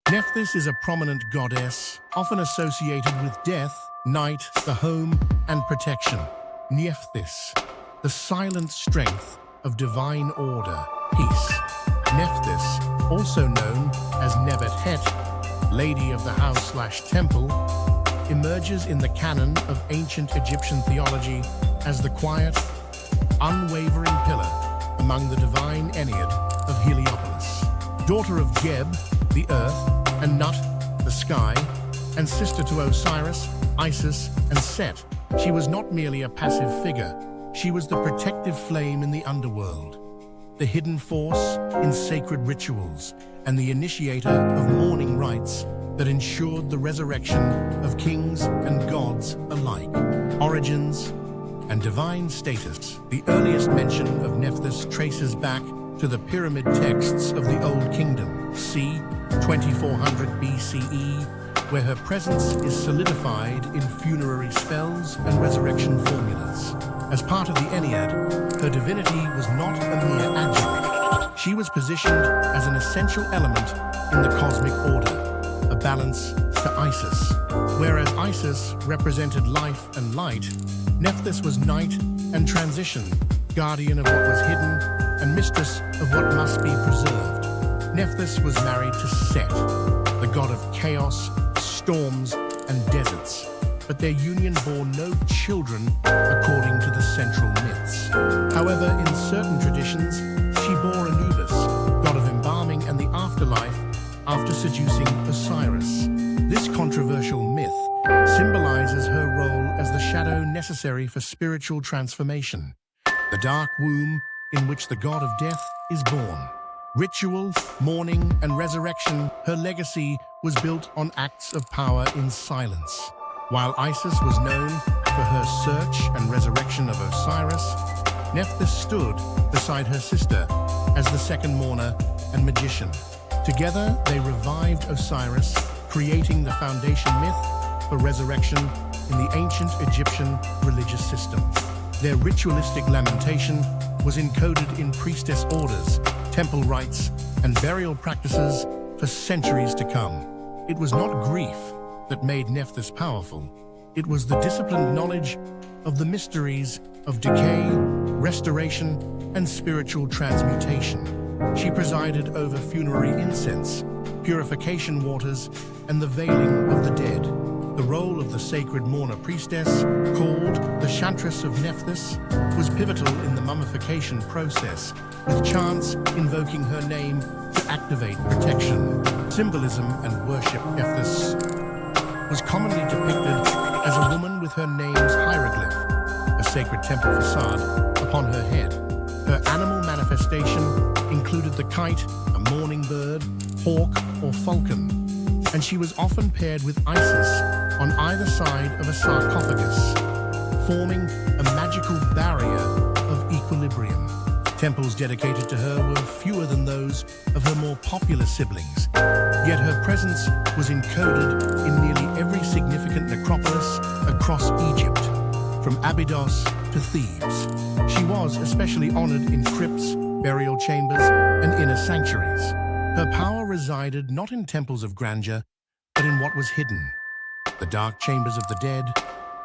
Nephthys is a prominent goddess, often associated with death, night, the home, and protection. Nephthys, the silent strength of divine order, peace. Nephthys, also known as Nebet-Het, Lady of the House/Temple, emerges in the canon of ancient Egyptian theology as the quiet, unwavering pillar among the divine Ennead of Heliopolis. Daughter of Geb, the earth, and Nut, the sky, and sister to Osiris, Isis, and Set, she was not merely a passive figure. She was the protective flame in the underworld, the hidden force in sacred rituals, and the initiator of mourning rites that ensured the resurrection of kings and gods alike. Origins and divine status. The earliest mention of Nephthys traces back to the pyramid texts of the Old Kingdom, c. 2400 BCE, where her presence is solidified in funerary spells and resurrection formulas. As part of the Ennead, her divinity was not a mere adjunct. She was positioned as an essential element in the cosmic order, a balance to Isis. Whereas Isis represented life and light, Nephthys was night and transition, guardian of what was hidden and mistress of what must be preserved. Nephthys was married to Set, the god of chaos, storms, and deserts, but their union bore no children according to the central myths. However, in certain traditions, she bore Anubis, god of embalming and the afterlife, after seducing Osiris. This controversial myth symbolizes her role as the shadow necessary for spiritual transformation, the dark womb in which the god of death is born. Ritual, mourning, and resurrection, her legacy was built on acts of power in silence. While Isis was known for her search and resurrection of Osiris, Nephthys stood beside her sister as the second mourner and magician. Together, they revived Osiris, creating the foundation myth for resurrection in the ancient Egyptian religious system. Their ritualistic lamentation was encoded in priestess orders, temple rites, and burial practices for centuries to come. It was not grief that made Nephthys powerful. It was the disciplined knowledge of the mysteries of decay, restoration, and spiritual transmutation. She presided over funerary incense, purification waters, and the veiling of the dead. The role of the sacred mourner priestess, called the Chantress of Nephthys, was pivotal in the mummification process, with chants invoking her name to activate protection. Symbolism and worship. Nephthys was commonly depicted as a woman with her name's hieroglyph, a sacred temple facade, upon her head. Her animal manifestation included the kite, a mourning bird, hawk, or falcon, and she was often paired with Isis on either side of a sarcophagus, forming a magical barrier of equilibrium. Temples dedicated to her were fewer than those of her more popular siblings, yet her presence was encoded in nearly every significant necropolis across Egypt, from Abydos to Thebes. She was especially honored in crypts, burial chambers, and inner sanctuaries. Her power resided not in temples of grandeur, but in what was hidden. The dark chambers of the dead,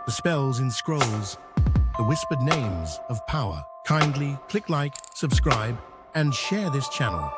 the spells in scrolls, the whispered names of power. Kindly click like, subscribe, and share this channel.